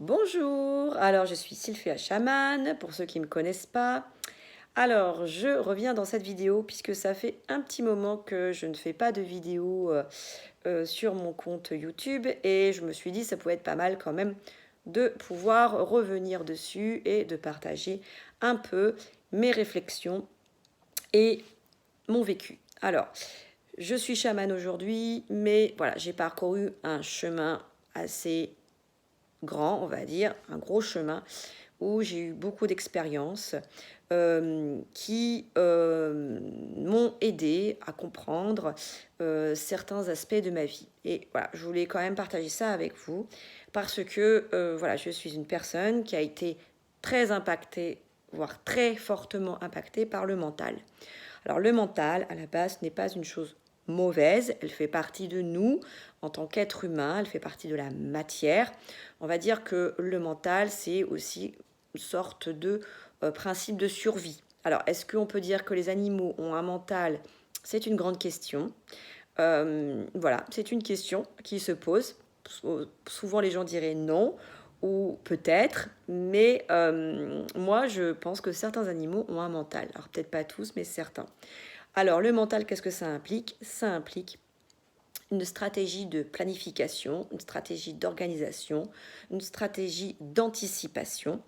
Bonjour, alors je suis Sylphia Chaman, pour ceux qui ne me connaissent pas. Alors, je reviens dans cette vidéo puisque ça fait un petit moment que je ne fais pas de vidéo sur mon compte YouTube et je me suis dit que ça pouvait être pas mal quand même de pouvoir revenir dessus et de partager un peu mes réflexions et mon vécu. Alors, je suis chamane aujourd'hui, mais voilà, j'ai parcouru un chemin assez grand, on va dire, un gros chemin où j'ai eu beaucoup d'expériences qui m'ont aidé à comprendre certains aspects de ma vie. Et voilà, je voulais quand même partager ça avec vous parce que voilà, je suis une personne qui a été très impactée, voire très fortement impactée par le mental. Alors le mental, à la base, n'est pas une chose mauvaise, elle fait partie de nous en tant qu'être humain, elle fait partie de la matière. On va dire que le mental, c'est aussi une sorte de principe de survie. Alors, est-ce qu'on peut dire que les animaux ont un mental? C'est une grande question. Voilà, c'est une question qui se pose. Souvent, les gens diraient non, ou peut-être, mais moi, je pense que certains animaux ont un mental. Alors, peut-être pas tous, mais certains. Alors, le mental, qu'est-ce que ça implique? Ça implique une stratégie de planification, une stratégie d'organisation, une stratégie d'anticipation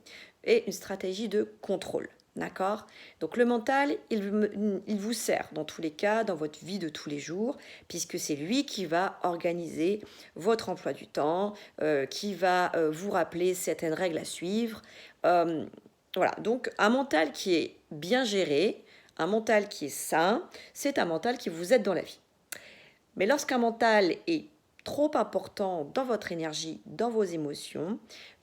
et une stratégie de contrôle. D'accord? Donc le mental, il vous sert dans tous les cas, dans votre vie de tous les jours, puisque c'est lui qui va organiser votre emploi du temps, qui va vous rappeler certaines règles à suivre. Euh, voilà, donc un mental qui est bien géré, un mental qui est sain, c'est un mental qui vous aide dans la vie. Mais lorsqu'un mental est trop important dans votre énergie, dans vos émotions,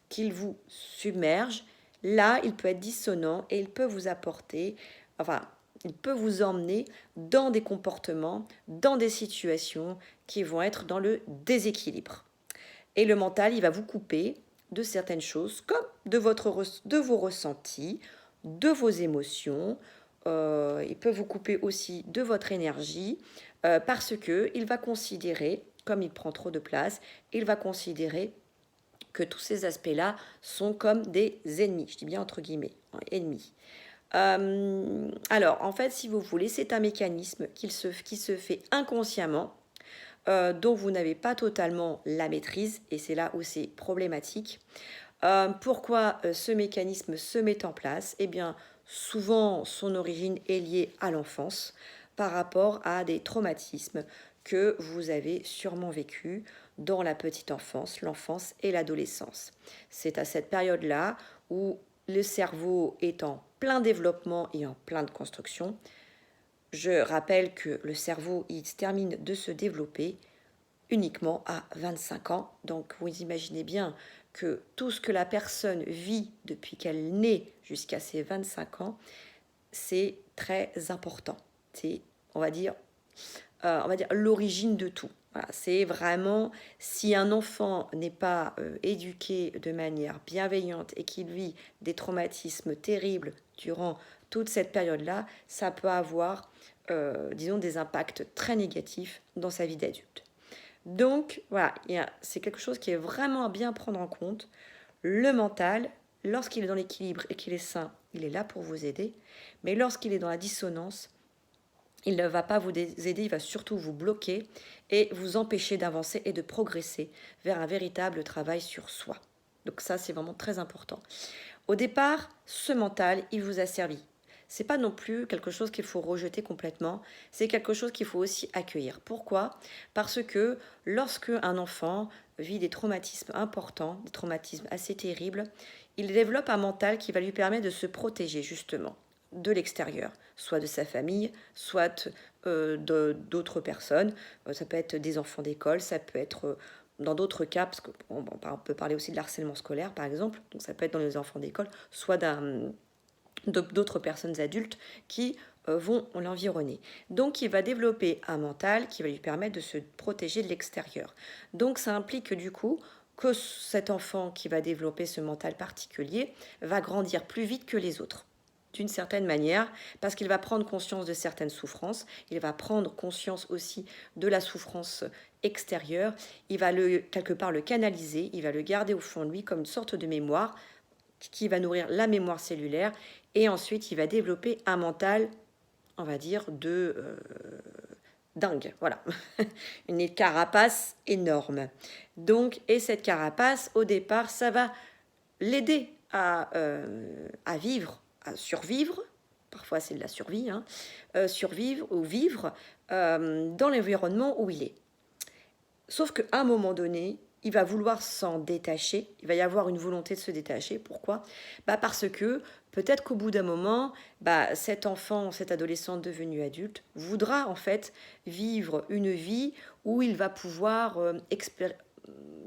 qu'il vous submerge, là, il peut être dissonant et il peut vous apporter, enfin, il peut vous emmener dans des comportements, dans des situations qui vont être dans le déséquilibre. Et le mental, il va vous couper de certaines choses, comme de vos ressentis, de vos émotions. Il peut vous couper aussi de votre énergie parce que il va considérer, comme il prend trop de place, il va considérer que tous ces aspects-là sont comme des ennemis. Je dis bien entre guillemets, hein, ennemis. Alors, en fait, si vous voulez, c'est un mécanisme qui se fait inconsciemment dont vous n'avez pas totalement la maîtrise, et c'est là où c'est problématique. Pourquoi ce mécanisme se met en place? Eh bien, souvent, son origine est liée à l'enfance par rapport à des traumatismes que vous avez sûrement vécu dans la petite enfance, l'enfance et l'adolescence. C'est à cette période-là où le cerveau est en plein développement et en plein de construction. Je rappelle que le cerveau, il termine de se développer uniquement à 25 ans. Donc vous imaginez bien que tout ce que la personne vit depuis qu'elle naît jusqu'à ses 25 ans, c'est très important. C'est, on va dire, l'origine de tout. Voilà, c'est vraiment, si un enfant n'est pas éduqué de manière bienveillante et qu'il vit des traumatismes terribles durant toute cette période-là, ça peut avoir, disons, des impacts très négatifs dans sa vie d'adulte. Donc, voilà, c'est quelque chose qui est vraiment à bien prendre en compte. Le mental, lorsqu'il est dans l'équilibre et qu'il est sain, il est là pour vous aider. Mais lorsqu'il est dans la dissonance, il ne va pas vous aider, il va surtout vous bloquer et vous empêcher d'avancer et de progresser vers un véritable travail sur soi. Donc ça, c'est vraiment très important. Au départ, ce mental, il vous a servi. C'est pas non plus quelque chose qu'il faut rejeter complètement, c'est quelque chose qu'il faut aussi accueillir. Pourquoi? Parce que lorsque un enfant vit des traumatismes importants, des traumatismes assez terribles, il développe un mental qui va lui permettre de se protéger justement de l'extérieur, soit de sa famille, soit d'autres personnes. Ça peut être des enfants d'école, ça peut être dans d'autres cas, parce qu'on peut parler aussi de l'harcèlement scolaire par exemple, donc ça peut être dans les enfants d'école, soit d'autres personnes adultes qui vont l'environner. Donc il va développer un mental qui va lui permettre de se protéger de l'extérieur. Donc ça implique que du coup, que cet enfant qui va développer ce mental particulier va grandir plus vite que les autres. d'une certaine manière, parce qu'il va prendre conscience de certaines souffrances, il va prendre conscience aussi de la souffrance extérieure, il va quelque part le canaliser, il va le garder au fond de lui comme une sorte de mémoire qui va nourrir la mémoire cellulaire, et ensuite il va développer un mental, on va dire, de dingue, voilà, une carapace énorme. Donc, et cette carapace, au départ, ça va l'aider à vivre, à survivre, parfois c'est de la survie, hein, survivre ou vivre dans l'environnement où il est. Sauf qu'à un moment donné, il va vouloir s'en détacher, il va y avoir une volonté de se détacher. Pourquoi? Parce que peut-être qu'au bout d'un moment, cet enfant, cet adolescent devenu adulte voudra en fait vivre une vie où il va pouvoir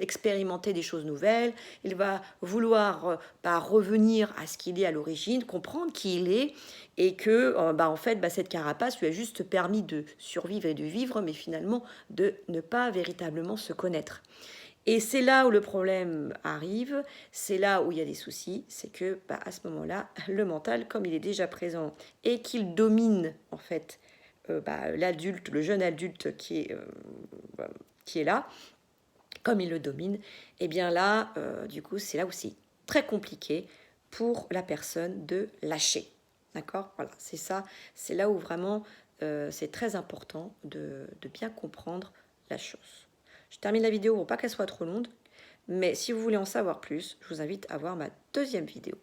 expérimenter des choses nouvelles, il va vouloir revenir à ce qu'il est à l'origine, comprendre qui il est, et que en fait cette carapace lui a juste permis de survivre et de vivre, mais finalement de ne pas véritablement se connaître. Et c'est là où le problème arrive, c'est là où il y a des soucis, c'est que à ce moment-là, le mental, comme il est déjà présent et qu'il domine en fait l'adulte, le jeune adulte qui est là, comme il le domine, et bien là, du coup, c'est là où c'est très compliqué pour la personne de lâcher. D'accord? Voilà, c'est ça. C'est là où vraiment c'est très important de bien comprendre la chose. Je termine la vidéo pour pas qu'elle soit trop longue, mais si vous voulez en savoir plus, je vous invite à voir ma deuxième vidéo.